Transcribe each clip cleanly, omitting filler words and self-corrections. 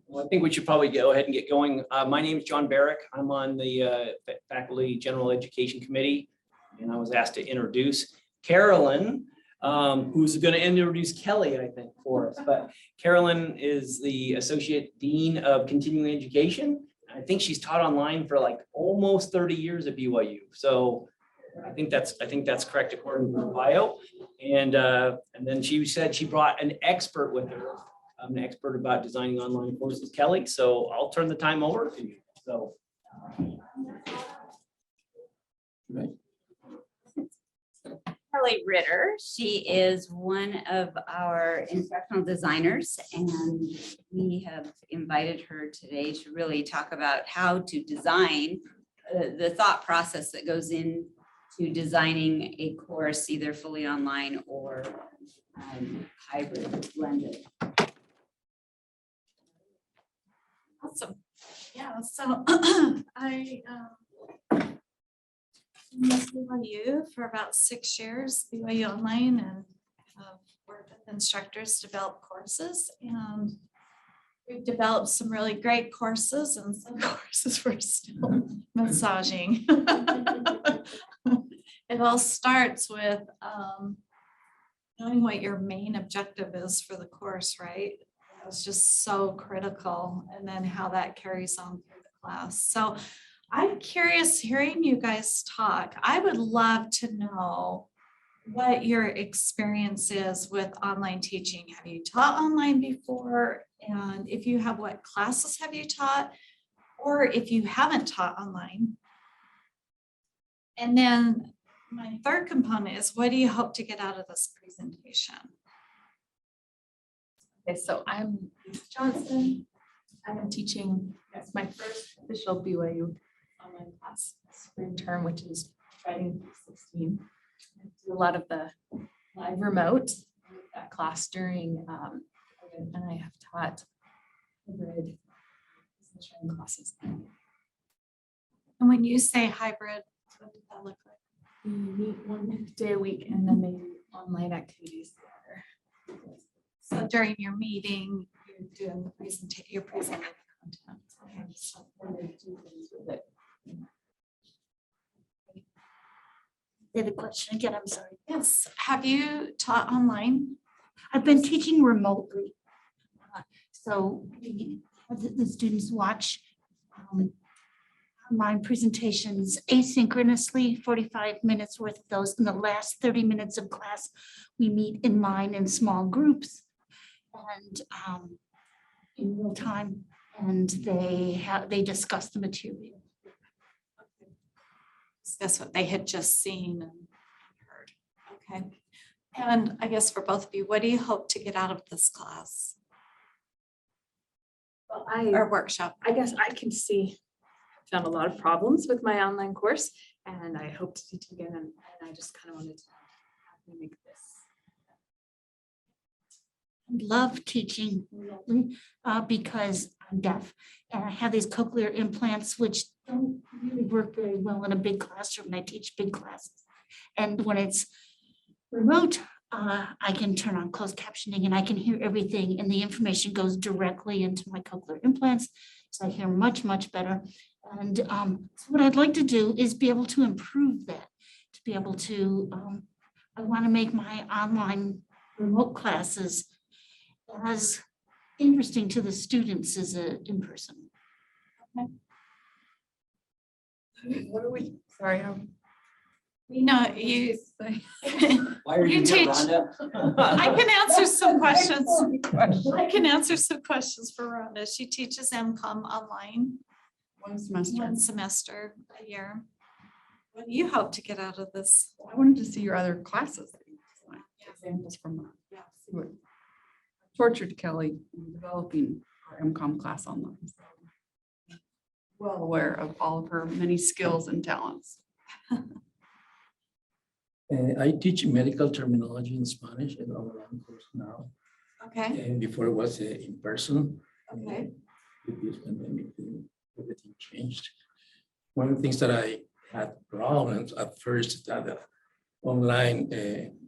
Well, I think we should probably go ahead and get going. My name is John Barrick. I'm on the Faculty General Education Committee, and I was asked to introduce Carolyn, who's going to introduce Kelli, I think, for us. But Carolyn is the Associate Dean of Continuing Education. I think she's taught online for like almost 30 years at BYU. So I think that's correct according to her bio. And then she said she brought an expert with her. I'm an expert about designing online courses, Kelli. So I'll turn the time over to you. So. Right. Kelli Ritter. She is one of our instructional designers, and we have invited her today to really talk about how to design the thought process that goes into designing a course, either fully online or hybrid blended. Awesome. Yeah, so I with BYU for about 6 years, BYU Online, and worked with instructors to develop courses. And we've developed some really great courses, and some courses we're still massaging. It all starts with knowing what your main objective is for the course, right? It's just so critical, and then how that carries on through the class. So I'm curious hearing you guys talk. I would love to know what your experience is with online teaching. Have you taught online before? And if you have, what classes have you taught? Or if you haven't taught online? And then my third component is, what do you hope to get out of this presentation? Okay, so I'm Lisa Johnson. I am teaching, that's my first official BYU online class spring term, which is Friday 16. I do a lot of the live remote that class during COVID, and I have taught hybrid business training classes. And when you say hybrid, what does that look like? We meet one day a week, and then they do online activities together. So during your meeting, you're doing the presentation, you're presenting the content. So we're gonna do things with it. Say the question again, I'm sorry. Yes. Have you taught online? I've been teaching remotely. So we have the students watch online presentations asynchronously, 45 minutes worth of those. In the last 30 minutes of class, we meet in line in small groups and in real time, and they discuss the material. That's what they had just seen and heard. Okay. And I guess for both of you, what do you hope to get out of this class Well, or workshop? I guess I can see, I've found a lot of problems with my online course, and I hope to teach again, and I just kind of wanted to have me make this. I love teaching remotely because I'm deaf and I have these cochlear implants, which don't really work very well in a big classroom. I teach big classes. And when it's remote, I can turn on closed captioning and I can hear everything, and the information goes directly into my cochlear implants. So I hear much, much better. And so what I'd like to do is be able to improve that, to be able to, I want to make my online remote classes as interesting to the students as in person. What are we, sorry, You know, you, Why are you You here, teach- Rhonda? I can answer some questions. I can answer some questions for Rhonda. She teaches MCOM online One semester. one semester a year. What do you hope to get out of this? I wanted to see your other classes. that you designed, Examples from that. Yeah. See what I tortured Kelli in developing our MCOM class online. So, well aware of all of her many skills and talents. I teach medical terminology in Spanish in our online course now. Okay, And before it was in person. okay. With this pandemic, everything changed. One of the things that I had problems at first that the online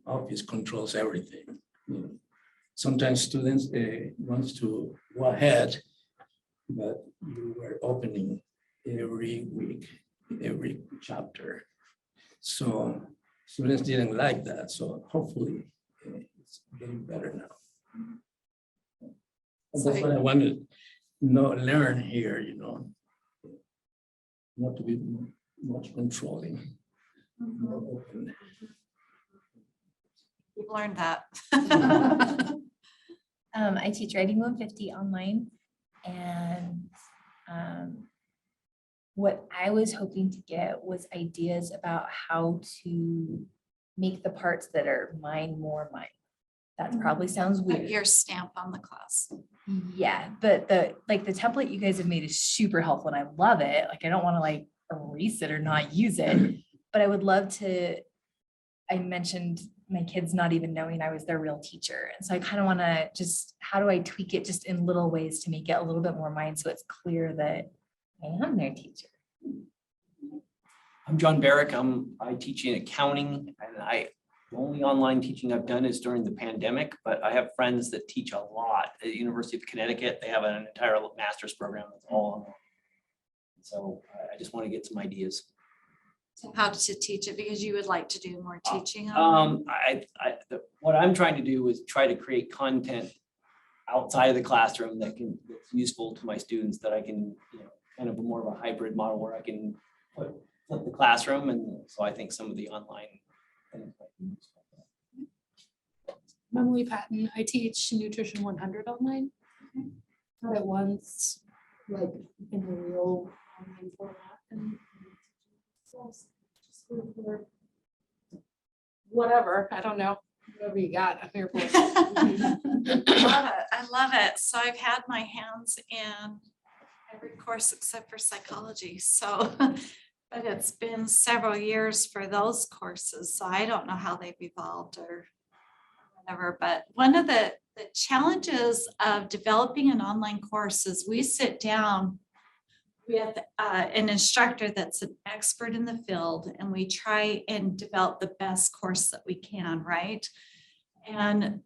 office controls everything. You know, sometimes students wants to go ahead but you were opening every week, every chapter. So students didn't like that. So hopefully it's getting better now. And that's what I wanted to learn here, not to be much controlling. More open. We've learned that. I teach Writing 150 online, and what I was hoping to get was ideas about how to make the parts that are mine more mine. That probably sounds Put weird. your stamp on the class. Yeah, but the template you guys have made is super helpful and I love it. Like, I don't want to like erase it or not use it, but I would love to. I mentioned my kids not even knowing I was their real teacher. And so I kind of want to just, how do I tweak it just in little ways to make it a little bit more mine so it's clear that I am their teacher. I'm John Barrick. I teach in accounting, and the only online teaching I've done is during the pandemic, but I have friends that teach a lot at the University of Connecticut. They have an entire master's program that's all online. So I just want to get some ideas. How to teach it, because you would like to do more teaching. What I'm trying to do is try to create content outside of the classroom that's useful to my students, that I can, kind of more of a hybrid model where I can flip the classroom. And so I think some of the online things might be useful. I'm Emily Patton. I teach Nutrition 100 online. Taught it once, like in a real online format, and just for whatever. I don't know. Whatever you got, I'm here for it. I love it. So I've had my hands in every course except for psychology. So, but it's been several years for those courses. So I don't know how they've evolved or whatever. But one of the challenges of developing an online course is we sit down with an instructor that's an expert in the field, and we try and develop the best course that we can, right? And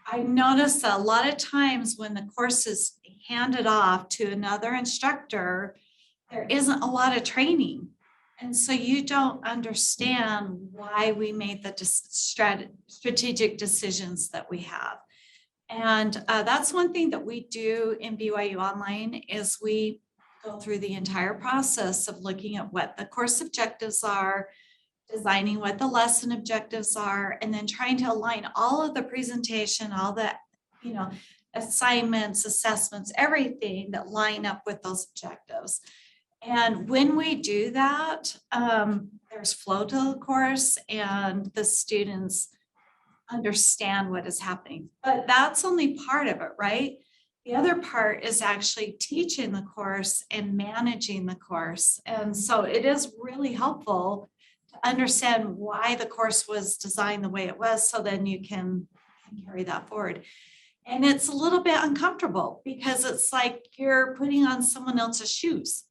I notice a lot of times when the course is handed off to another instructor, there isn't a lot of training. And so you don't understand why we made the strategic decisions that we have. And that's one thing that we do in BYU Online is we go through the entire process of looking at what the course objectives are, designing what the lesson objectives are, and then trying to align all of the presentation, all the, assignments, assessments, everything that line up with those objectives. And when we do that, there's flow to the course and the students understand what is happening. But that's only part of it, right? The other part is actually teaching the course and managing the course. And so it is really helpful to understand why the course was designed the way it was, so then you can carry that forward. And it's a little bit uncomfortable because it's like you're putting on someone else's shoes.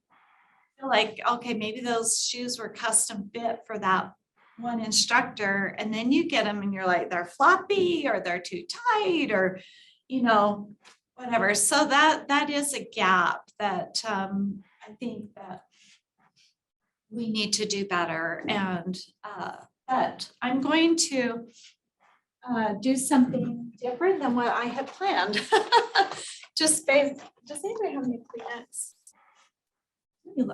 You're like, okay, maybe those shoes were custom fit for that one instructor. And then you get them and you're like, they're floppy or they're too tight or, whatever. So that is a gap that I think that we need to do better. And but I'm going to do something different than what I had planned. Does anybody have any Kleenex?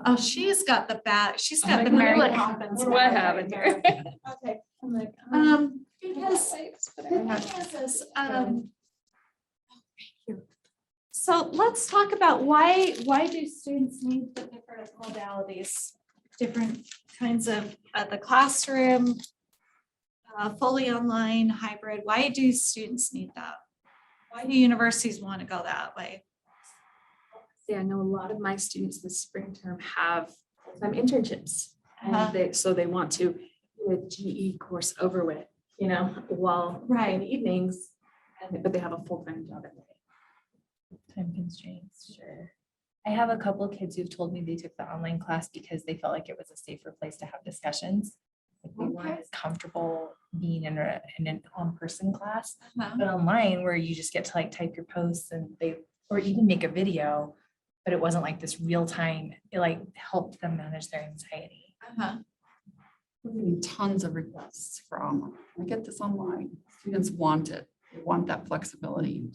Oh, she's got the bag. She's got the Mary Poppins. What do I have in here? Okay. I'm like, because the thing is, so let's talk about why do students need the different modalities, different kinds of the classroom, fully online, hybrid. Why do students need that? Why do universities want to go that way? Yeah, I know a lot of my students this spring term have full-time internships, and so they want to do a GE course over with, while in the evenings, but they have a full-time job at night. Time constraints, sure. I have a couple of kids who've told me they took the online class because they felt like it was a safer place to have discussions. Like they weren't as comfortable being in an on-person class, but online where you just get to like type your posts and or even make a video, but it wasn't like this real time. It like helped them manage their anxiety. We're getting tons of requests for online. I get this online. Students want it. They want that flexibility.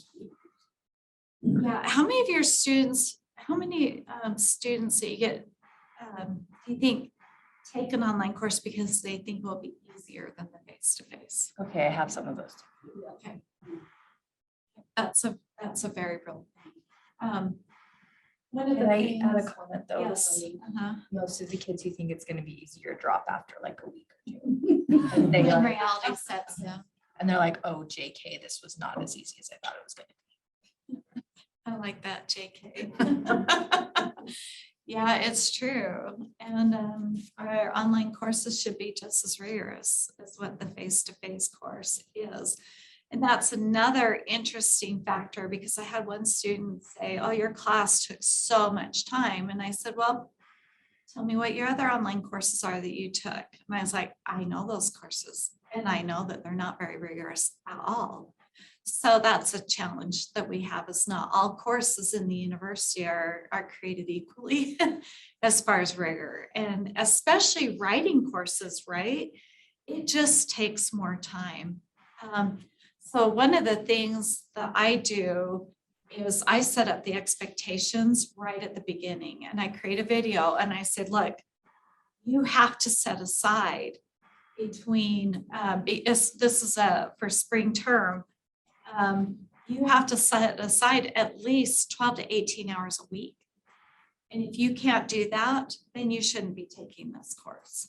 Yeah, how many of your students, how many students that you get, do you think take an online course because they think will be easier than the face-to-face? Okay, I have some of those. Okay. That's a very real thing. One of Can the I add a things, comment though? yes, Kelly? uh-huh. Most of the kids who think it's gonna be easier drop after like a week or two. Because they When like, reality sets in. and they're like, oh, JK, this was not as easy as I thought it was gonna be. I like that, JK. Yeah, it's true. And our online courses should be just as rigorous as what the face-to-face course is. And that's another interesting factor because I had one student say, oh, your class took so much time. And I said, well, tell me what your other online courses are that you took. And I was like, I know those courses and I know that they're not very rigorous at all. So that's a challenge that we have, is not all courses in the university are created equally as far as rigor, and especially writing courses, right? It just takes more time. So one of the things that I do is I set up the expectations right at the beginning, and I create a video and I said, look, you have to set aside between, this is for spring term, you have to set aside at least 12 to 18 hours a week. And if you can't do that, then you shouldn't be taking this course.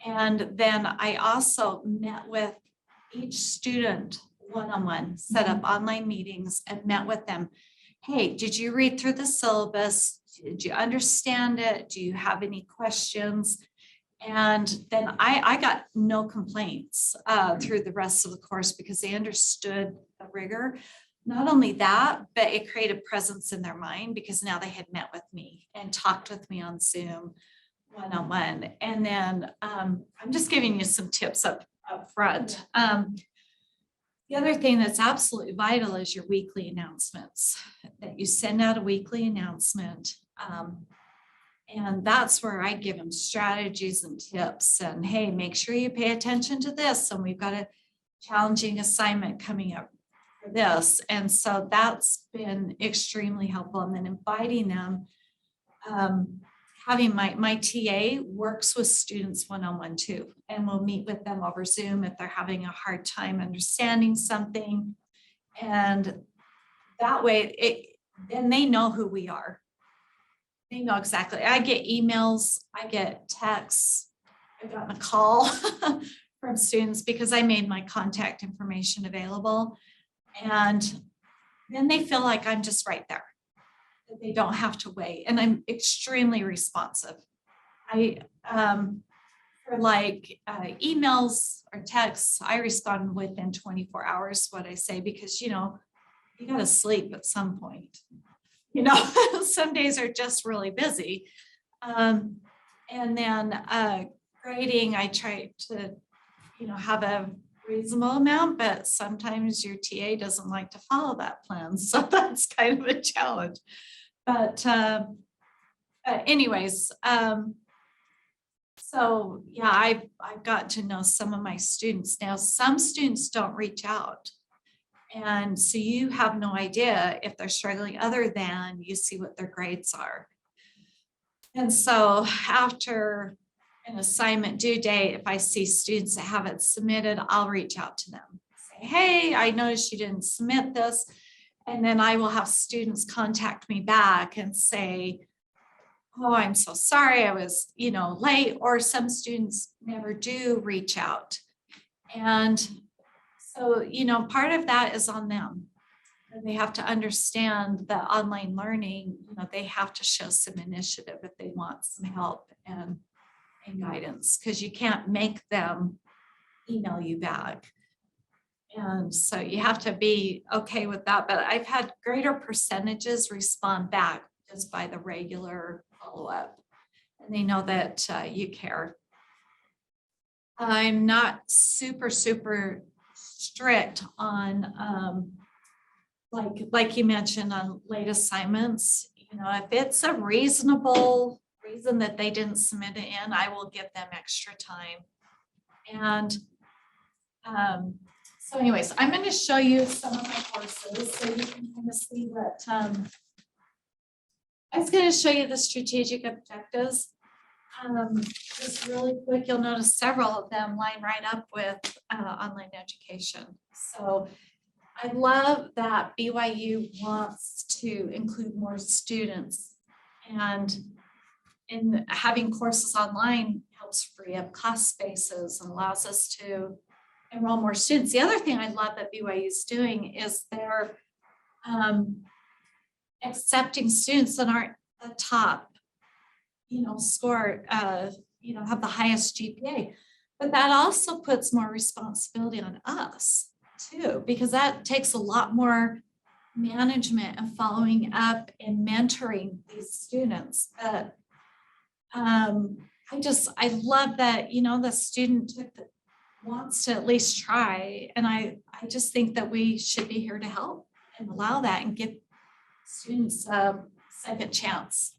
And then I also met with each student one-on-one, set up online meetings and met with them. Hey, did you read through the syllabus? Did you understand it? Do you have any questions? And then I got no complaints through the rest of the course because they understood the rigor. Not only that, but it created presence in their mind because now they had met with me and talked with me on Zoom one-on-one. And then I'm just giving you some tips up front. The other thing that's absolutely vital is your weekly announcements, that you send out a weekly announcement. And that's where I give them strategies and tips and, hey, make sure you pay attention to this. And we've got a challenging assignment coming up for this. And so that's been extremely helpful. And then inviting them, having my TA works with students one-on-one too. And we'll meet with them over Zoom if they're having a hard time understanding something. And that way, then they know who we are. They know exactly. I get emails, I get texts, I've gotten a call from students because I made my contact information available. And then they feel like I'm just right there, that they don't have to wait. And I'm extremely responsive. For like emails or texts, I respond within 24 hours, what I say, because, you know, you got to sleep at some point. You know, some days are just really busy. And then grading, I try to, you know, have a reasonable amount, but sometimes your TA doesn't like to follow that plan. So that's kind of a challenge. But anyways, so yeah, I've got to know some of my students. Now, some students don't reach out. And so you have no idea if they're struggling other than you see what their grades are. And so after an assignment due date, if I see students that haven't submitted, I'll reach out to them. Say, hey, I noticed you didn't submit this. And then I will have students contact me back and say, oh, I'm so sorry, I was, you know, late. Or some students never do reach out. And so, you know, part of that is on them. And they have to understand that online learning, you know, they have to show some initiative if they want some help and guidance, because you can't make them email you back. And so you have to be okay with that. But I've had greater percentages respond back just by the regular follow-up. And they know that you care. I'm not super strict on like you mentioned on late assignments. You know, if it's a reasonable reason that they didn't submit it in, I will give them extra time. And so anyways, I'm going to show you some of my courses so you can kind of see what I was going to show you the strategic objectives. Just really quick, you'll notice several of them line right up with online education. So I love that BYU wants to include more students, and in having courses online helps free up class spaces and allows us to enroll more students. The other thing I love that BYU is doing is they're accepting students that aren't the top, score, have the highest GPA. But that also puts more responsibility on us too, because that takes a lot more management and following up and mentoring these students. But I love that, the student wants to at least try. And I just think that we should be here to help and allow that and give students a second chance,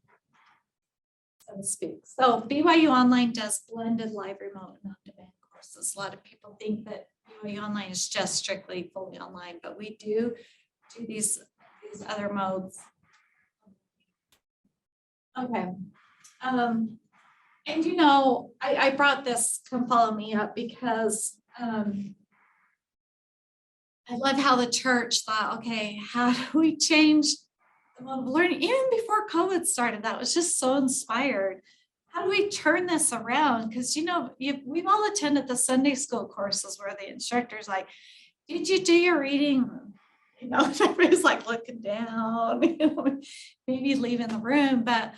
so to speak. So BYU Online does blended live, remote, and on-demand courses. A lot of people think that BYU Online is just strictly fully online, but we do these other modes. Okay. And I brought this Come Follow Me up because I love how the church thought, okay, how do we change the mode of learning? Even before COVID started, that was just so inspired. How do we turn this around? Because, we've all attended the Sunday school courses where the instructor's like, did you do your reading? Everybody's like looking down, maybe leaving the room, but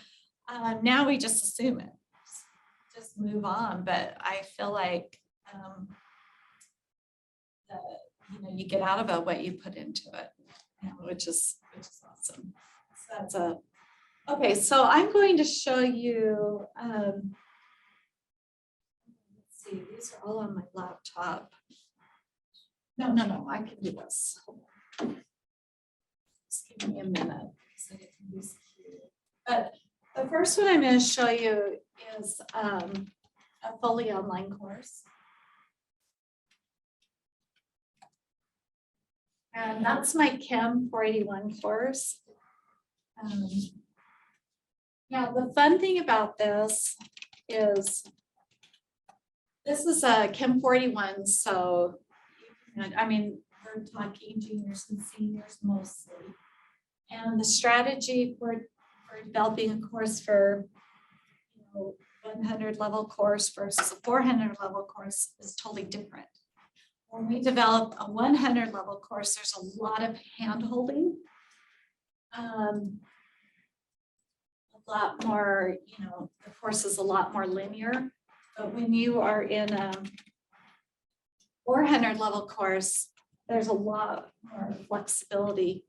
now we just assume it. Just move on. But I feel like you get out of it what you put into it, which is awesome. So that's okay. So I'm going to show you. Let's see. These are all on my laptop. No. I can do this. Just give me a minute so I can use here. But the first one I'm going to show you is a fully online course. And that's my Chem 481 course. Now, the fun thing about this is a Chem 481. So, we're talking juniors and seniors mostly. And the strategy for developing a course for 100 level course versus a 400 level course is totally different. When we develop a 100 level course, there's a lot of hand holding. A lot more, the course is a lot more linear. But when you are in a 400 level course, there's a lot more flexibility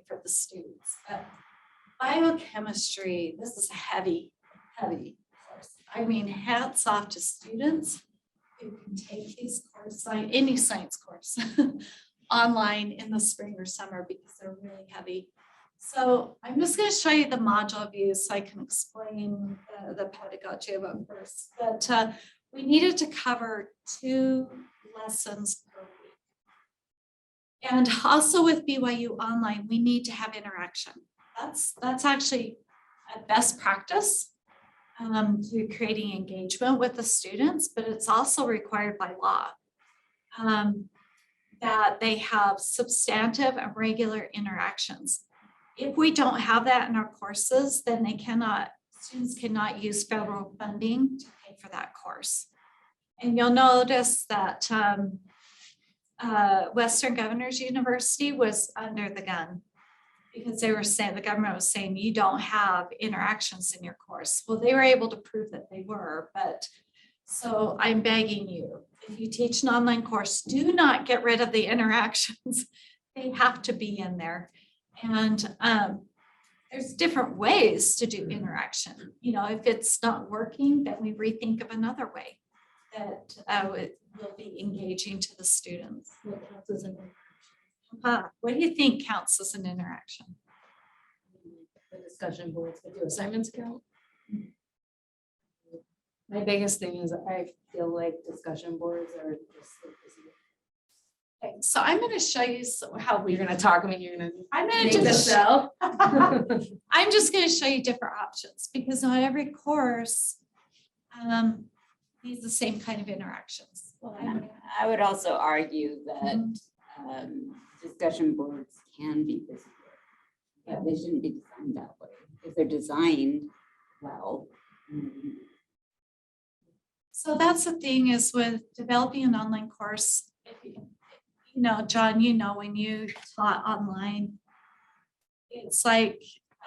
for the students. Biochemistry, this is a heavy course. Hats off to students who can take these courses, any science course, online in the spring or summer because they're really heavy. So I'm just going to show you the module view so I can explain the pedagogy of it first. But we needed to cover 2 lessons per week. And also with BYU Online, we need to have interaction. That's actually a best practice to creating engagement with the students, but it's also required by law that they have substantive and regular interactions. If we don't have that in our courses, then students cannot use federal funding to pay for that course. And you'll notice that Western Governors University was under the gun because the government was saying you don't have interactions in your course. Well, they were able to prove that they were, but so I'm begging you, if you teach an online course, do not get rid of the interactions. They have to be in there. And there's different ways to do interaction. If it's not working, then we rethink of another way that it will be engaging to the students. What counts as an interaction? What do you think counts as an interaction? the discussion boards, but do assignments count? My biggest thing is I feel like discussion boards are just so busy. Okay, so I'm gonna show you how You're gonna talk, I mean, you're gonna. I'm gonna make this just, so. I'm just gonna show you different options because not every course needs the same kind of interactions. I would also argue that discussion boards can be busy. But they shouldn't be designed that way. If they're designed well. So that's the thing is with developing an online course, if you know, John, you know, when you taught online, it's like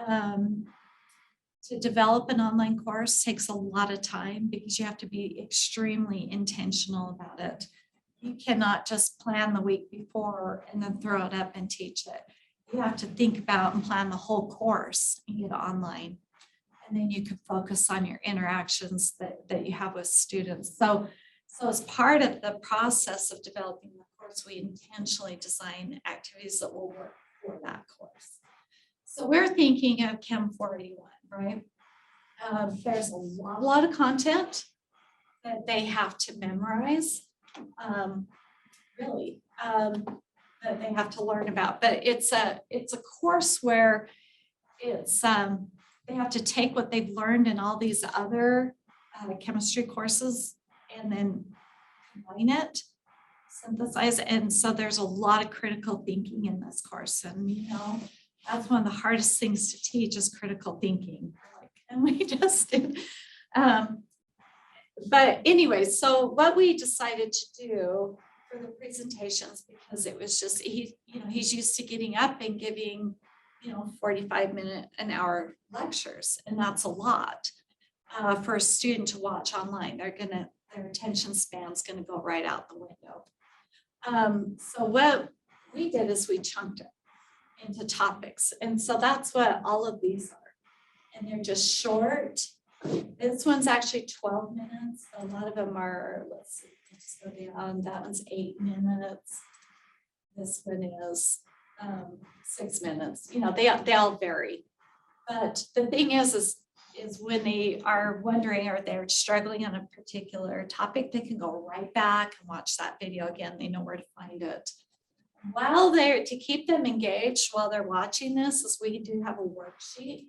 to develop an online course takes a lot of time because you have to be extremely intentional about it. You cannot just plan the week before and then throw it up and teach it. You have to think about and plan the whole course and get online. And then you can focus on your interactions that you have with students. So as part of the process of developing the course, we intentionally design activities that will work for that course. So we're thinking of Chem 41, right? There's a lot of content that they have to memorize, really, that they have to learn about. But it's a course where it's they have to take what they've learned in all these other chemistry courses and then combine it, synthesize. And so there's a lot of critical thinking in this course. And, you know, that's one of the hardest things to teach is critical thinking. Like, and we just did. But anyway, so what we decided to do for the presentations, because it was just, he's used to getting up and giving, 45-minute, an hour lectures. And that's a lot for a student to watch online. Their attention span's gonna go right out the window. So what we did is we chunked it into topics. And so that's what all of these are. And they're just short. This one's actually 12 minutes. A lot of them are, let's see, let's go down. That one's 8 minutes. This one is 6 minutes. They all vary. But the thing is when they are wondering or they're struggling on a particular topic, they can go right back and watch that video again. They know where to find it. While to keep them engaged while they're watching this is we do have a worksheet.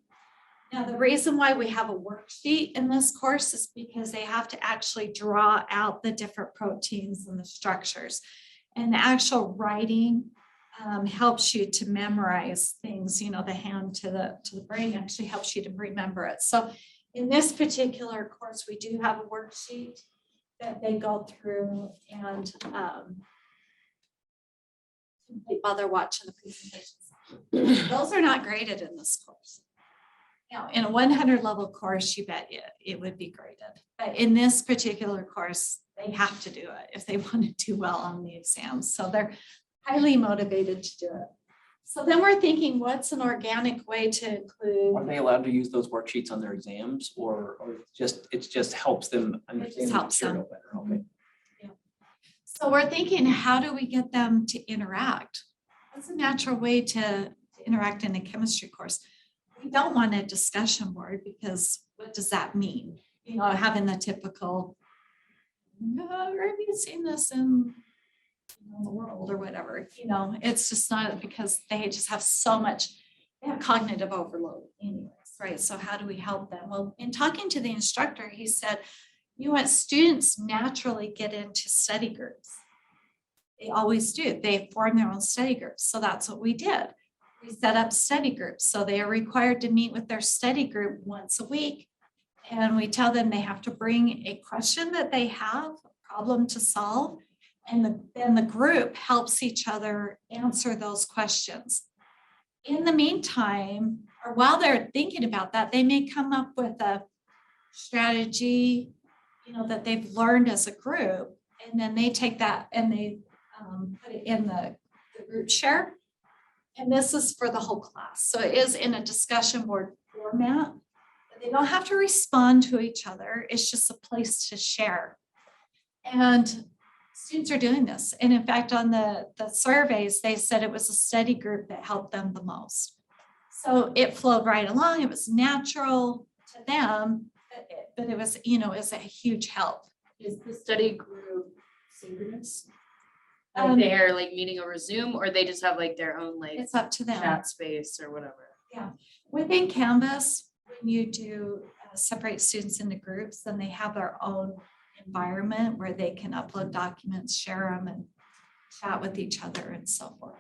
Now, the reason why we have a worksheet in this course is because they have to actually draw out the different proteins and the structures. And the actual writing helps you to memorize things, the hand to the brain actually helps you to remember it. So in this particular course, we do have a worksheet that they go through and while they're watching the presentations. Those are not graded in this course. Now, in a 100 level course, you bet it would be graded. But in this particular course, they have to do it if they want to do well on the exams. So they're highly motivated to do it. So then we're thinking, what's an organic way to include? Are they allowed to use those worksheets on their exams or it just helps them understand the helps them. material better? Okay. Yeah. So we're thinking, how do we get them to interact? What's a natural way to interact in a chemistry course? We don't want a discussion board because what does that mean? Having the typical, have you seen this in the world or whatever? It's just not, because they just have so much, they have cognitive overload anyways, right? So how do we help them? Well, in talking to the instructor, he said, you want students naturally get into study groups. They always do. They form their own study groups. So that's what we did. We set up study groups. So they are required to meet with their study group once a week. And we tell them they have to bring a question that they have, a problem to solve. And then the group helps each other answer those questions. In the meantime, or while they're thinking about that, they may come up with a strategy, that they've learned as a group. And then they take that and they put it in the group share. And this is for the whole class. So it is in a discussion board format. They don't have to respond to each other. It's just a place to share. And students are doing this. And in fact, on the surveys, they said it was a study group that helped them the most. So it flowed right along. It was natural to them, but it was, you know, it was a huge help. Is the study group synchronous? Um, Like they're like meeting over Zoom, or they just have like their own like It's up to them. chat space or whatever? Within Canvas, when you do separate students into groups, then they have their own environment where they can upload documents, share them, and chat with each other and so forth.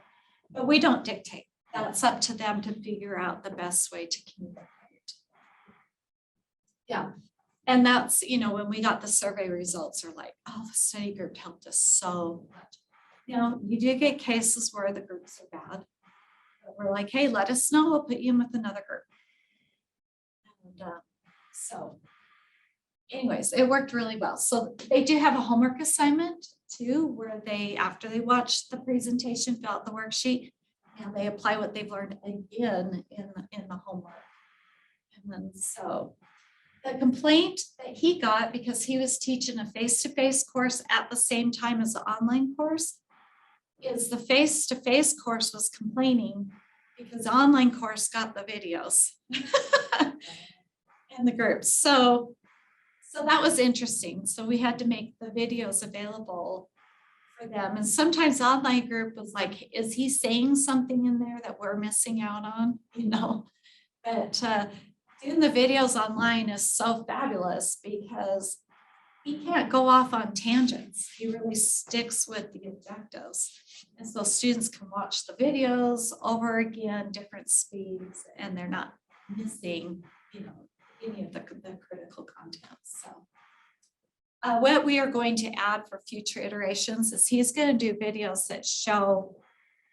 But we don't dictate. That's up to them to figure out the best way to communicate. Yeah. And that's, you know, when we got the survey results are like, oh, the study group helped us so much. You know, you do get cases where the groups are bad. But we're like, hey, let us know. We'll put you in with another group. And so anyways, it worked really well. So they do have a homework assignment too, where they, after they watch the presentation, fill out the worksheet, and they apply what they've learned again in the homework. And then so the complaint that he got, because he was teaching a face-to-face course at the same time as the online course, is the face-to-face course was complaining because the online course got the videos in the groups. So that was interesting. So we had to make the videos available for them. And sometimes the online group was like, is he saying something in there that we're missing out on? You know, but doing the videos online is so fabulous because he can't go off on tangents. He really sticks with the objectives. And so students can watch the videos over again, different speeds, and they're not missing, you know, any of the critical content. So what we are going to add for future iterations is he's going to do videos that show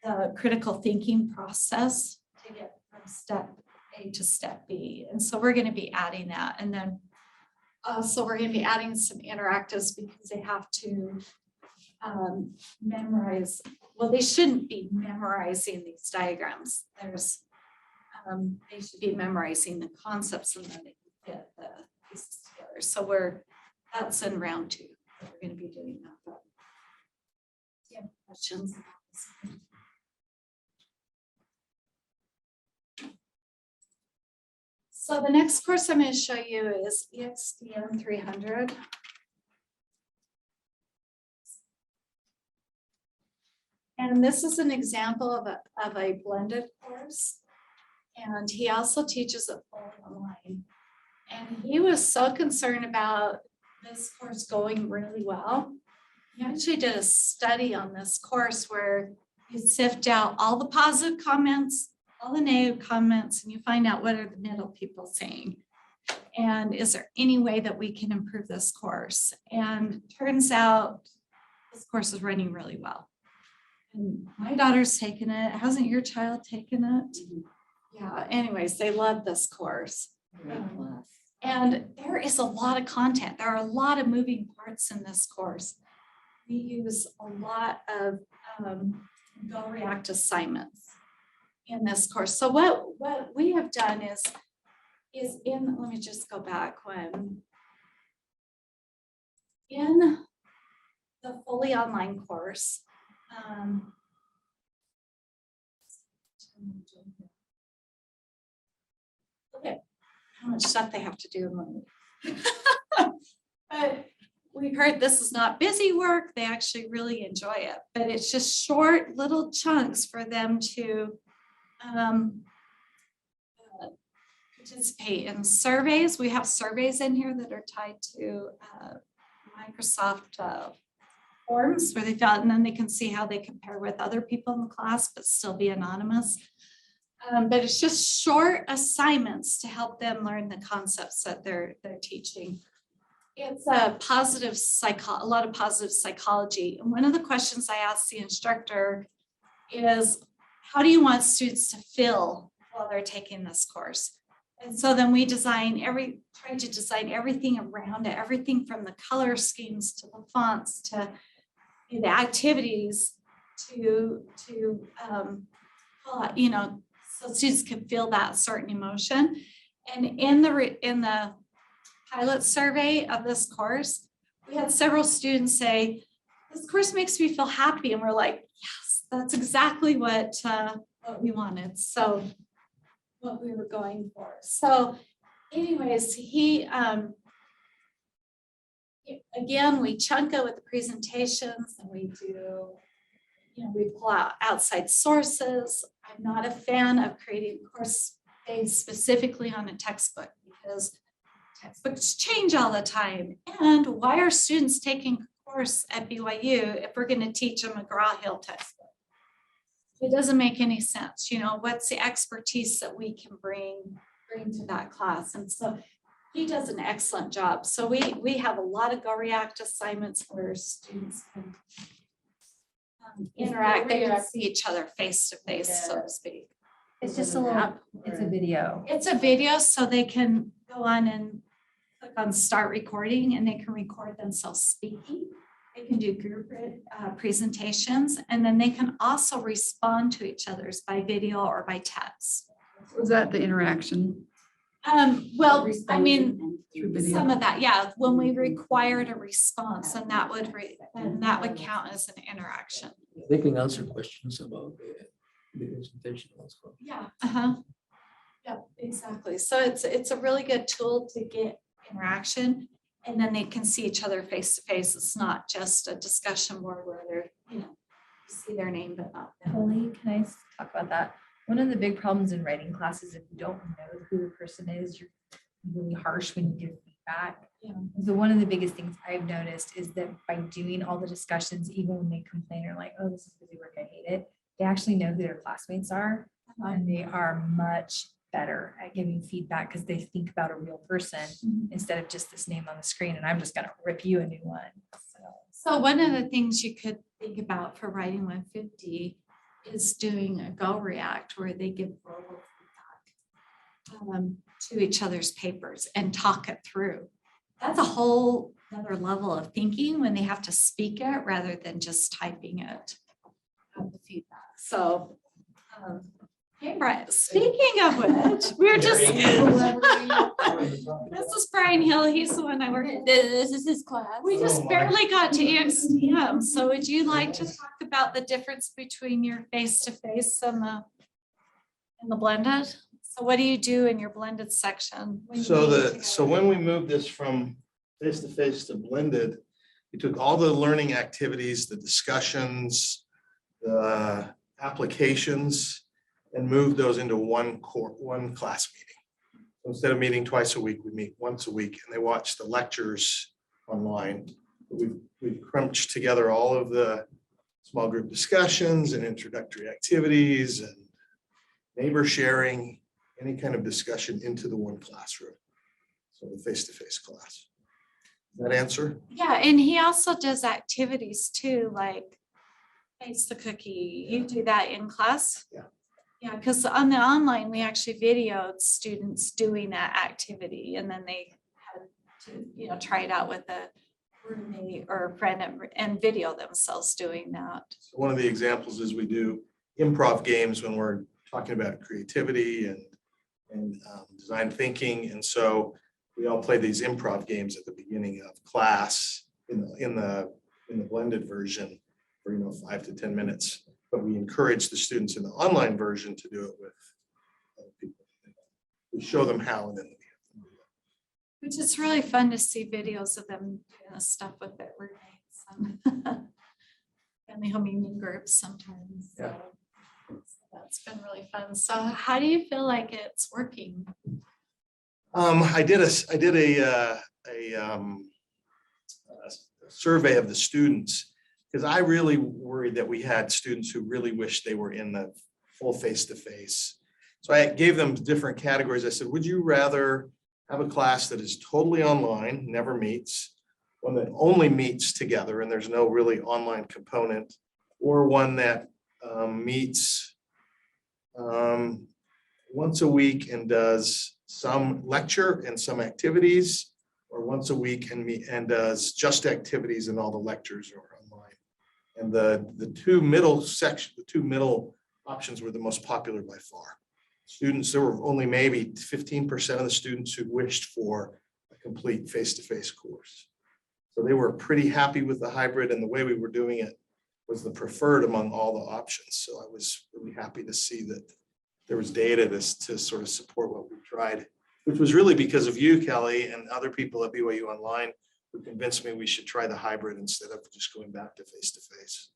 the critical thinking process to get from step A to step B. And so we're going to be adding that. And then so we're going to be adding some interactives because they have to memorize. Well, they shouldn't be memorizing these diagrams. There's they should be memorizing the concepts and then they can fit the pieces together. So that's in round 2. We're going to be doing that. But do you have questions about this? So the next course I'm going to show you is EXDM 300. And this is an example of a blended course. And he also teaches it fully online. And he was so concerned about this course going really well. He actually did a study on this course where you sift out all the positive comments, all the negative comments, and you find out what are the middle people saying. And is there any way that we can improve this course? And turns out this course is running really well. And my daughter's taken it. Hasn't your child taken it? Yeah, anyways, they love this course. And there is a lot of content. There are a lot of moving parts in this course. We use a lot of Go React assignments in this course. So what we have done is in, let me just go back in the fully online course. Look at how much stuff they have to do in 1 week. But we heard this is not busy work. They actually really enjoy it, but it's just short little chunks for them to participate in surveys. We have surveys in here that are tied to Microsoft forms where they fill out, and then they can see how they compare with other people in the class, but still be anonymous. But it's just short assignments to help them learn the concepts that they're teaching. It's a lot of positive psychology. And one of the questions I asked the instructor is, how do you want students to feel while they're taking this course? And so then we try to design everything around it, everything from the color schemes to the fonts to the activities to you know, so students can feel that certain emotion. And in the pilot survey of this course, we had several students say, this course makes me feel happy. And we're like, yes, that's exactly what we wanted. So what we were going for. So anyways, again, we chunk it with the presentations and we do, we pull out outside sources. I'm not a fan of creating a course based specifically on a textbook because textbooks change all the time. And why are students taking a course at BYU if we're going to teach a McGraw-Hill textbook? It doesn't make any sense. What's the expertise that we can bring to that class? And so he does an excellent job. So we have a lot of Go React assignments where students can interact. They can see each other face to face, so to speak. It's just a little, it's a video. It's a video, so they can go on and click on start recording and they can record themselves speaking. They can do group presentations, and then they can also respond to each other's by video or by text. Was that the interaction Well, I mean, through video? some of that, yeah, when we required a response, and that would count as an interaction. They can answer questions about the presentation also. Yeah. Uh-huh. Yeah, exactly. So it's a really good tool to get interaction, and then they can see each other face to face. It's not just a discussion board where they're, you see their name but not them. Kelli, can I talk about that? One of the big problems in writing classes, if you don't know who the person is, you're really harsh when you give feedback. Yeah. So one of the biggest things I've noticed is that by doing all the discussions, even when they complain or like, oh, this is busy work, I hate it, they actually know who their classmates are, and they are much better at giving feedback because they think about a real person instead of just this name on the screen, and I'm just gonna rip you a new one. So one of the things you could think about for writing 150 is doing a Go React where they give verbal feedback to each other's papers and talk it through. That's a whole other level of thinking when they have to speak it rather than just typing it, the feedback. So, hey, Brian, speaking of which, we're just, this is Brian Hill. He's the one I work with. This is his class. We just barely got to him. So would you like to talk about the difference between your face-to-face and the blended? So what do you do in your blended section? when you meet together? So when we moved this from face-to-face to blended, we took all the learning activities, the discussions, the applications, and moved those into one class meeting. Instead of meeting twice a week, we meet once a week, and they watch the lectures online. We've crunched together all of the small group discussions and introductory activities and neighbor sharing, any kind of discussion into the one classroom. So the face-to-face class. Does that answer? Yeah, and he also does activities too, like Face the Cookie. You do that in class? Yeah. Yeah, because on the online, we actually videoed students doing that activity, and then they had to, try it out with a roommate or a friend and video themselves doing that. So one of the examples is we do improv games when we're talking about creativity and design thinking. And so we all play these improv games at the beginning of class in the blended version for 5 to 10 minutes. But we encourage the students in the online version to do it with other people. We show them how, and then we have them do it. Which is really fun to see videos of them doing this stuff with their roommates and family home union groups sometimes. So that's been really fun. So how do you feel like it's working? I did a survey of the students, because I really worried that we had students who really wished they were in the full face-to-face. So I gave them different categories. I said, would you rather have a class that is totally online, never meets, one that only meets together and there's no really online component, or one that meets once a week and does some lecture and some activities, or once a week and does just activities and all the lectures are online. And the two middle options were the most popular by far. Students, there were only maybe 15% of the students who wished for a complete face-to-face course. So they were pretty happy with the hybrid, and the way we were doing it was the preferred among all the options. So I was really happy to see that there was data to sort of support what we tried, which was really because of you, Kelly, and other people at BYU Online who convinced me we should try the hybrid instead of just going back to face-to-face.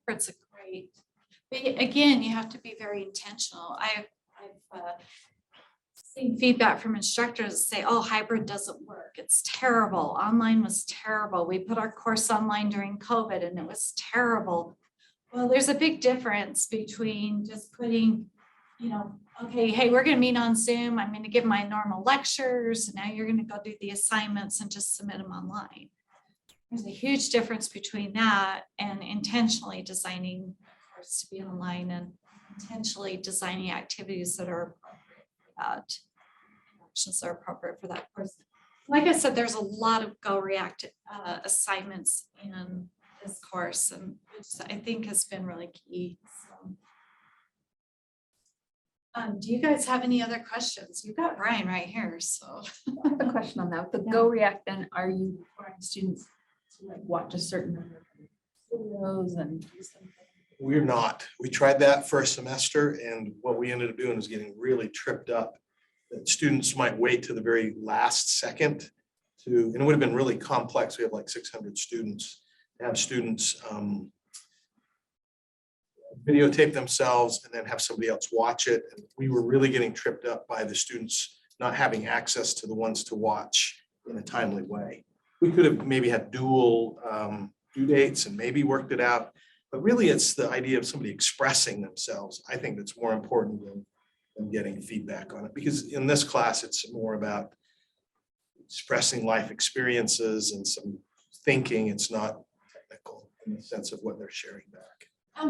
It's a great, but again, you have to be very intentional. I've seen feedback from instructors that say, oh, hybrid doesn't work. It's terrible. Online was terrible. We put our course online during COVID and it was terrible. Well, there's a big difference between just putting, you know, okay, hey, we're going to meet on Zoom. I'm going to give my normal lectures. And now you're going to go do the assignments and just submit them online. There's a huge difference between that and intentionally designing a course to be online and intentionally designing activities that are appropriate for that, actions that are appropriate for that course. Like I said, there's a lot of Go React assignments in this course, and which I think has been really key. So, do you guys have any other questions? You've got Brian right here, so. I have a question on that. The Go React, then are you requiring students to like watch a certain number of videos and do something? We're not. We tried that for a semester, and what we ended up doing is getting really tripped up that students might wait to the very last second to, and it would have been really complex. We have like 600 students, to have students videotape themselves and then have somebody else watch it. And we were really getting tripped up by the students not having access to the ones to watch in a timely way. We could have maybe had dual due dates and maybe worked it out, but really it's the idea of somebody expressing themselves. I think that's more important than getting feedback on it, because in this class, it's more about expressing life experiences and some thinking. It's not technical in the sense of what they're sharing back.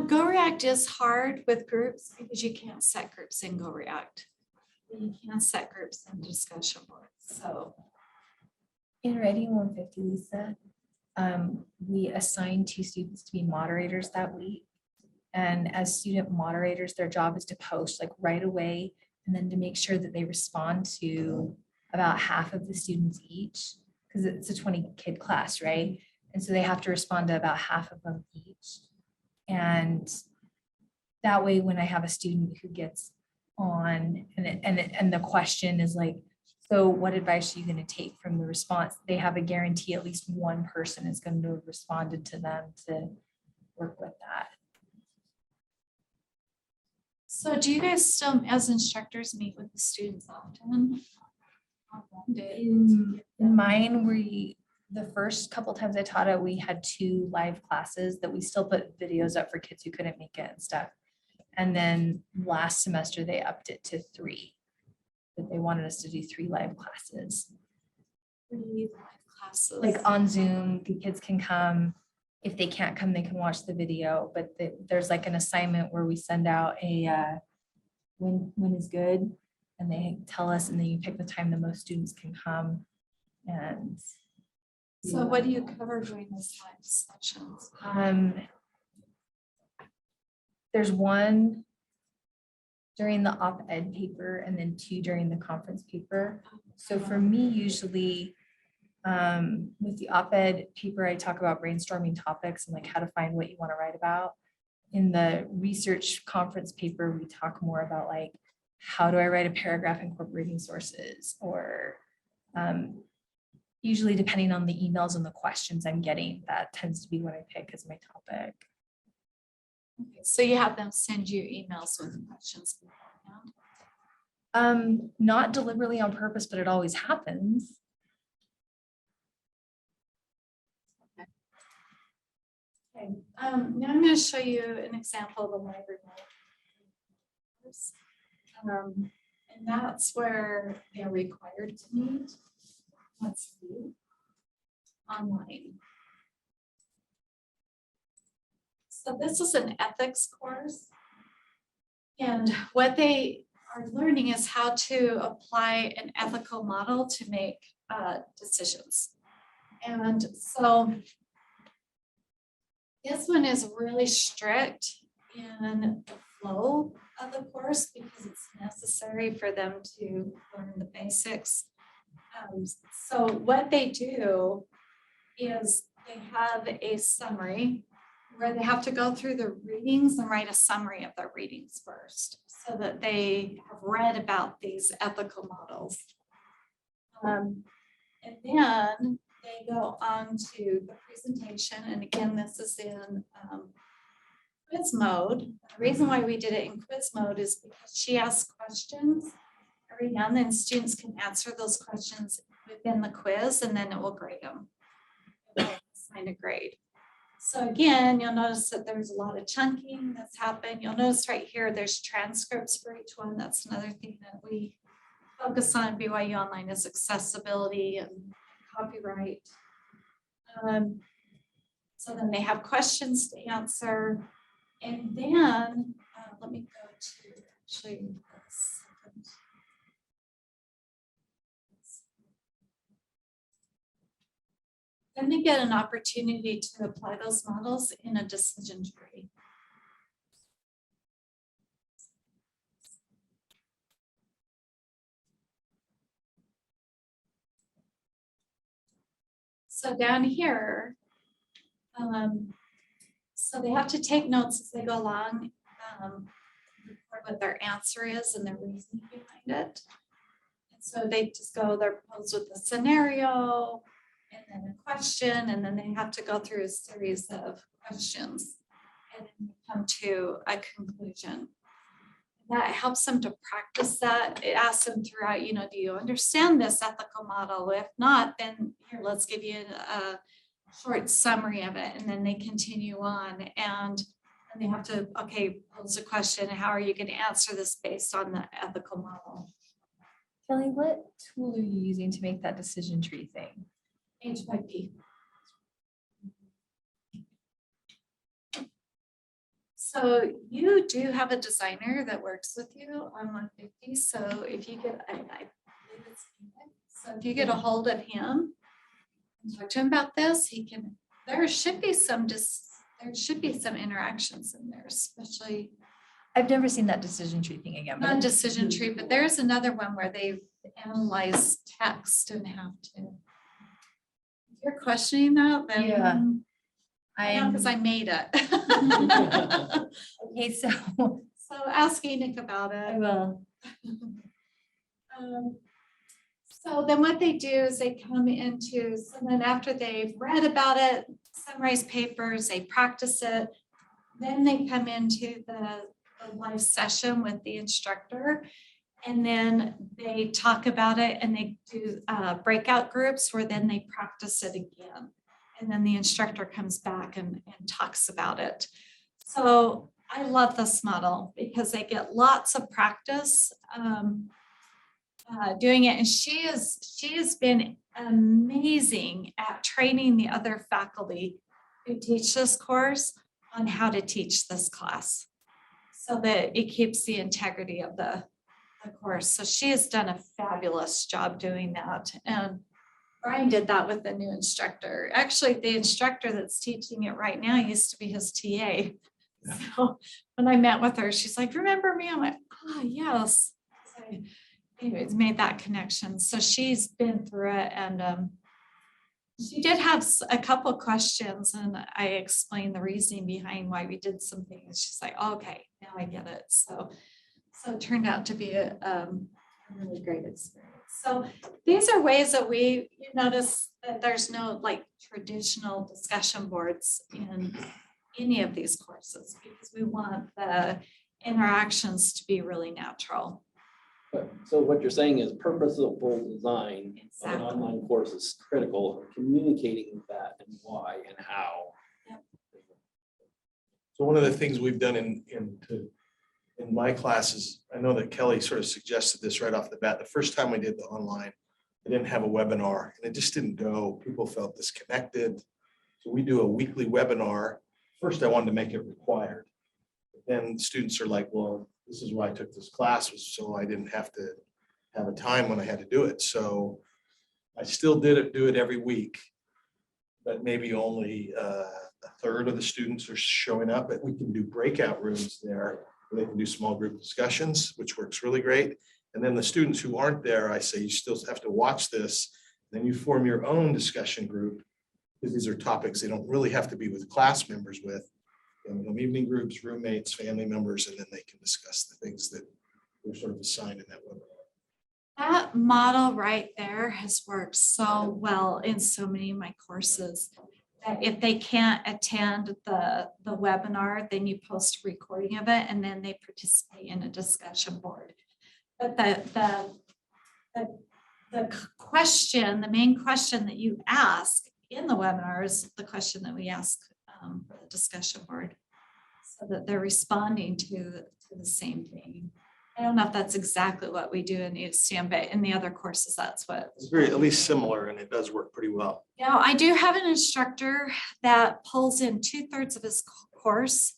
Go React is hard with groups because you can't set groups in Go React. You can't set groups in discussion boards. So In Writing 150, Lisa, we assigned 2 students to be moderators that week. And as student moderators, their job is to post like right away and then to make sure that they respond to about half of the students each, because it's a 20-kid class, right? And so they have to respond to about half of them each. And that way, when I have a student who gets on and the question is like, so what advice are you going to take from the response? They have a guarantee at least one person is going to have responded to them to work with that. So do you guys still, as instructors, meet with the students often? In mine, the first couple times I taught it, we had 2 live classes that we still put videos up for kids who couldn't make it and stuff. And then last semester, they upped it to 3. That they wanted us to do 3 live classes. 3 live classes. Like on Zoom, the kids can come. If they can't come, they can watch the video, but there's like an assignment where we send out a when is good, and they tell us, and then you pick the time the most students can come. And So what do you cover during those live sessions? There's 1 during the op-ed paper and then 2 during the conference paper. So for me, usually with the op-ed paper, I talk about brainstorming topics and like how to find what you want to write about. In the research conference paper, we talk more about like, how do I write a paragraph incorporating sources, or usually depending on the emails and the questions I'm getting, that tends to be what I pick as my topic. Okay, so you have them send you emails with questions beforehand? Not deliberately on purpose, but it always happens. Okay, now I'm going to show you an example of a library. And that's where they're required to meet. Let's see. Online. So this is an ethics course. And what they are learning is how to apply an ethical model to make decisions. And so this one is really strict in the flow of the course because it's necessary for them to learn the basics. So what they do is they have a summary where they have to go through the readings and write a summary of their readings first, so that they have read about these ethical models. And then they go on to the presentation, and again, this is in quiz mode. The reason why we did it in quiz mode is because she asks questions every now and then. Students can answer those questions within the quiz, and then it will grade them. It will assign a grade. So again, you'll notice that there's a lot of chunking that's happened. You'll notice right here, there's transcripts for each one. That's another thing that we focus on BYU Online is accessibility and copyright. So then they have questions to answer. And then, let me go to actually this. Then they get an opportunity to apply those models in a decision tree. So down here, so they have to take notes as they go along, record what their answer is and their reasoning behind it. And so they just go, they're posed with a scenario and then a question, and then they have to go through a series of questions and then come to a conclusion. That helps them to practice that. It asks them throughout, you know, do you understand this ethical model? If not, then here, let's give you a short summary of it, and then they continue on, and they have to, okay, pose a question, how are you going to answer this based on the ethical model? Kelly, what tool are you using to make that decision tree thing? H5P. So you do have a designer that works with you on 150. So if you get, I believe it's Nick. So if you get a hold of him and talk to him about this, he can. There should be some interactions in there, especially. I've never seen that decision tree thing again. Not decision tree, but there's another one where they analyze text and have to. If you're questioning that, then Yeah. I know because I made it. Okay, so So asking Nick about it. I will. So then what they do is they come into, so then after they've read about it, summarize papers, they practice it, then they come into the live session with the instructor. And then they talk about it and they do breakout groups where then they practice it again. And then the instructor comes back and talks about it. So I love this model because they get lots of practice doing it. And she has been amazing at training the other faculty who teach this course on how to teach this class so that it keeps the integrity of the course. So she has done a fabulous job doing that. And Brian did that with the new instructor. Actually, the instructor that's teaching it right now used to be his TA. Yeah. So when I met with her, she's like, remember me? I'm like, oh, yes. So anyways, made that connection. So she's been through it, and she did have a couple of questions, and I explained the reasoning behind why we did some things. She's like, oh, okay, now I get it. So it turned out to be a really great experience. So these are ways that you notice that there's no like traditional discussion boards in any of these courses because we want the interactions to be really natural. So what you're saying is purposeful design of Exactly. an online course is critical, communicating that and why and how. So one of the things we've done in my classes, I know that Kelly sort of suggested this right off the bat. The first time we did the online, I didn't have a webinar and it just didn't go. People felt disconnected. So we do a weekly webinar. First, I wanted to make it required. But then students are like, well, this is why I took this class, was so I didn't have to have a time when I had to do it. So I still do it every week, but maybe only a third of the students are showing up. But we can do breakout rooms there where they can do small group discussions, which works really great. And then the students who aren't there, I say, you still have to watch this. Then you form your own discussion group because these are topics they don't really have to be with class members with. evening groups, roommates, family members, and then they can discuss the things that they're sort of assigned in that webinar. That model right there has worked so well in so many of my courses. That if they can't attend the webinar, then you post a recording of it and then they participate in a discussion board. But the question, the main question that you ask in the webinar is the question that we ask for the discussion board, so that they're responding to the same thing. I don't know if that's exactly what we do in USTM, but in the other courses, that's what. It's very, at least similar, and it does work pretty well. Now, I do have an instructor that pulls in 2/3 of his course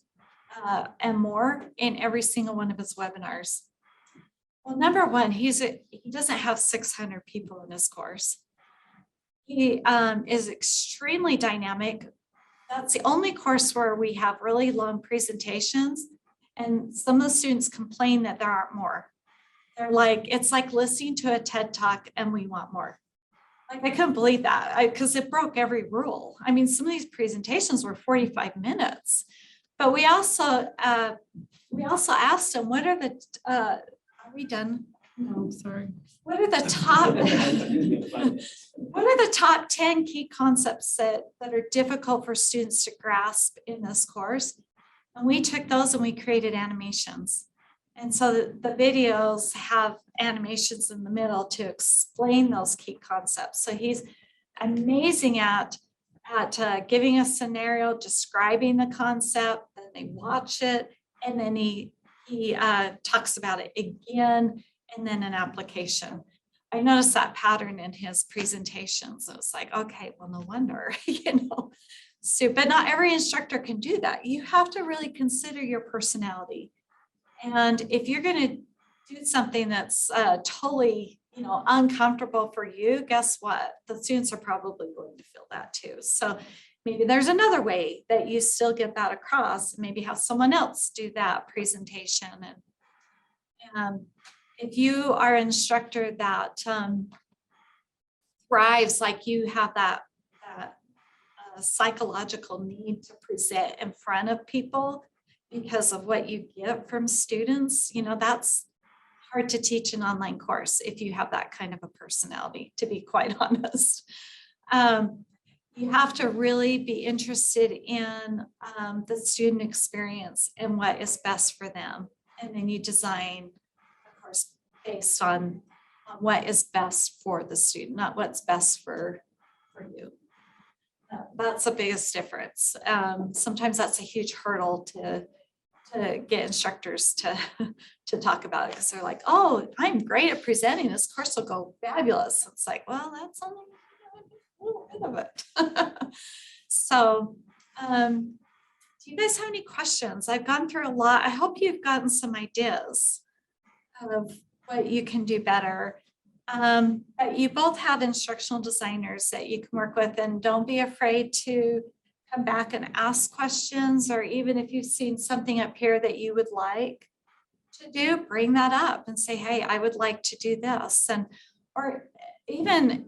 and more in every single one of his webinars. Well, number one, he doesn't have 600 people in his course. He is extremely dynamic. That's the only course where we have really long presentations. And some of the students complain that there aren't more. They're like, it's like listening to a TED Talk and we want more. Like, I couldn't believe that because it broke every rule. I mean, some of these presentations were 45 minutes, but we also asked them, what are the, are we done? No, sorry. What are the top, what are the top 10 key concepts that are difficult for students to grasp in this course? And we took those and we created animations. And so the videos have animations in the middle to explain those key concepts. So he's amazing at giving a scenario, describing the concept, then they watch it, and then he talks about it again, and then an application. I noticed that pattern in his presentations. It was like, okay, well, no wonder, So, but not every instructor can do that. You have to really consider your personality. And if you're going to do something that's totally, uncomfortable for you, guess what? The students are probably going to feel that too. So maybe there's another way that you still get that across. Maybe have someone else do that presentation. And if you are an instructor that thrives, like you have that psychological need to present in front of people because of what you get from students, that's hard to teach an online course if you have that kind of a personality, to be quite honest. You have to really be interested in the student experience and what is best for them. And then you design a course based on what is best for the student, not what's best for you. That's the biggest difference. Sometimes that's a huge hurdle to get instructors to talk about it, because they're like, oh, I'm great at presenting. This course will go fabulous. It's like, well, that's only a little bit of it. So do you guys have any questions? I've gone through a lot. I hope you've gotten some ideas of what you can do better. But you both have instructional designers that you can work with, and don't be afraid to come back and ask questions, or even if you've seen something up here that you would like to do, bring that up and say, hey, I would like to do this. And, or even,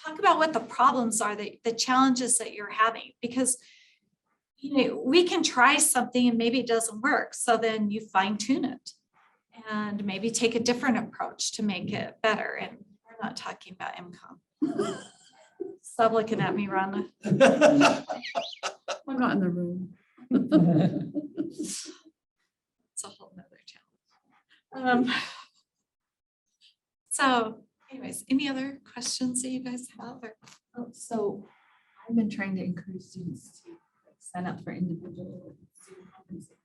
talk about what the problems are, the challenges that you're having, because, we can try something and maybe it doesn't work. So then you fine tune it and maybe take a different approach to make it better. And we're not talking about MCOM. Stop looking at me, Rhonda. I'm not in the room. It's a whole nother challenge. So anyways, any other questions that you guys have? So I've been trying to encourage students to sign up for individual student conferences.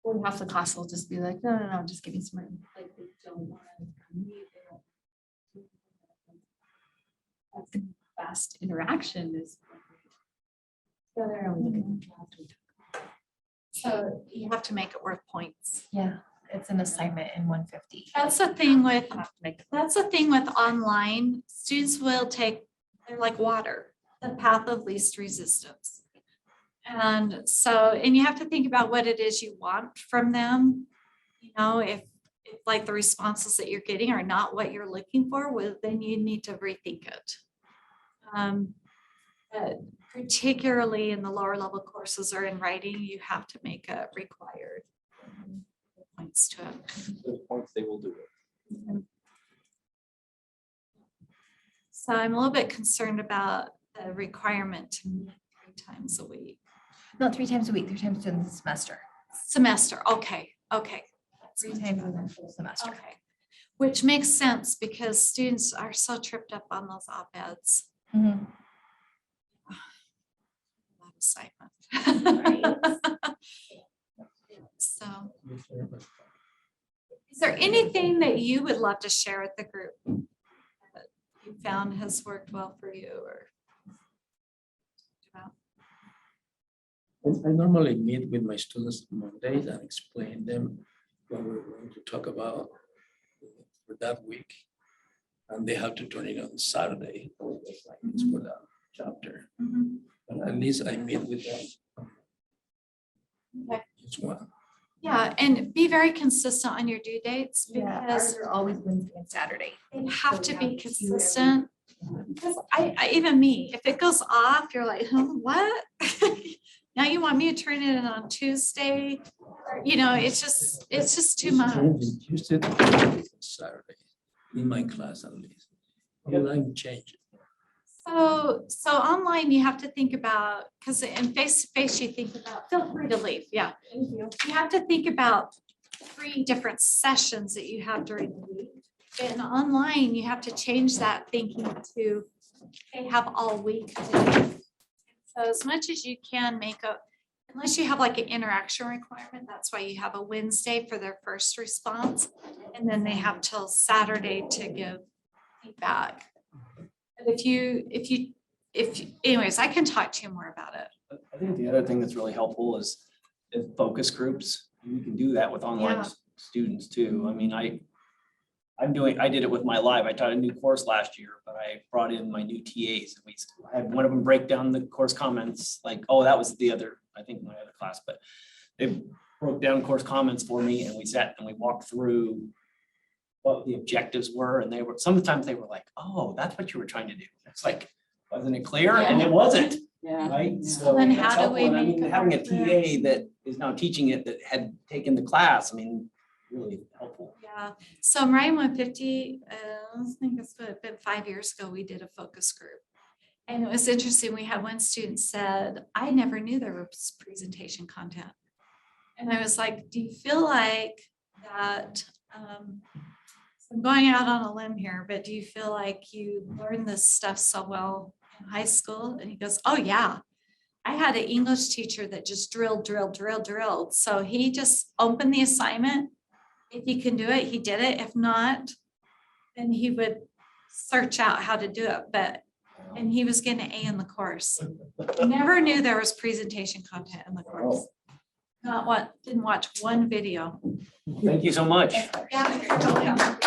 Or half the class will just be like, no, just give me some money. Like, they don't want to meet. That's the best interaction is together and we look at the draft. So you have to make it worth points. Yeah, it's an assignment in 150. That's the thing with, Have to make it. that's the thing with online. Students will take, they're like water, the path of least resistance. And so, and you have to think about what it is you want from them. If like the responses that you're getting are not what you're looking for, well, then you need to rethink it. But particularly in the lower level courses or in writing, you have to make a required points to it. Those points, they will do it. So I'm a little bit concerned about the requirement to meet 3 times a week. Not 3 times a week, 3 times during the semester. Semester, okay. That's 3 good to times know. in the full semester. Okay, which makes sense because students are so tripped up on those op-eds. Mhm. That assignment. So, is there anything that you would love to share with the group that you found has worked well for you or? I normally meet with my students on Mondays and explain them what we're going to talk about for that week. And they have to turn it on Saturday. It's for that chapter. Mhm. But at least I meet with them. Okay. Just one. Yeah, and be very consistent on your due dates Yeah, because ours are always Wednesday and Saturday. they have So to we be have to do every- consistent. Because I even me, if it goes off, you're like, huh, what? Now you want me to turn it in on Tuesday? Or, you know, it's just too much. Tuesday, to Saturday, in my class at least. Online change. So online, you have to think about, because in face-to-face, you think about, feel free to leave, yeah. You have to think about 3 different sessions that you have during the week. And online, you have to change that thinking to, they have all week to do it. So as much as you can make a, unless you have like an interaction requirement, that's why you have a Wednesday for their first response. And then they have till Saturday to give feedback. But anyways, I can talk to you more about it. I think the other thing that's really helpful is focus groups. You can do that with online Yeah. students too. I mean, I did it with my live. I taught a new course last year, but I brought in my new TAs. I had one of them break down the course comments, like, oh, that was the other, I think my other class, but they broke down course comments for me and we sat and we walked through what the objectives were. And sometimes they were like, oh, that's what you were trying to do. It's like, wasn't it clear? And it wasn't, Yeah. right? So then that's how do we helpful. And I make mean, it having a more clear? TA that is now teaching it that had taken the class, I mean, really helpful. Yeah, so Mariah 150, I think it's been 5 years ago, we did a focus group. And it was interesting, we had one student said, I never knew there was presentation content. And I was like, do you feel like that, so I'm going out on a limb here, but do you feel like you learned this stuff so well in high school? And he goes, oh yeah. I had an English teacher that just drilled. So he just opened the assignment. If he can do it, he did it. If not, then he would search out how to do it. And he was getting an A in the course. Never knew there was presentation content in the course. Didn't watch one video. Thank you so much. Yeah.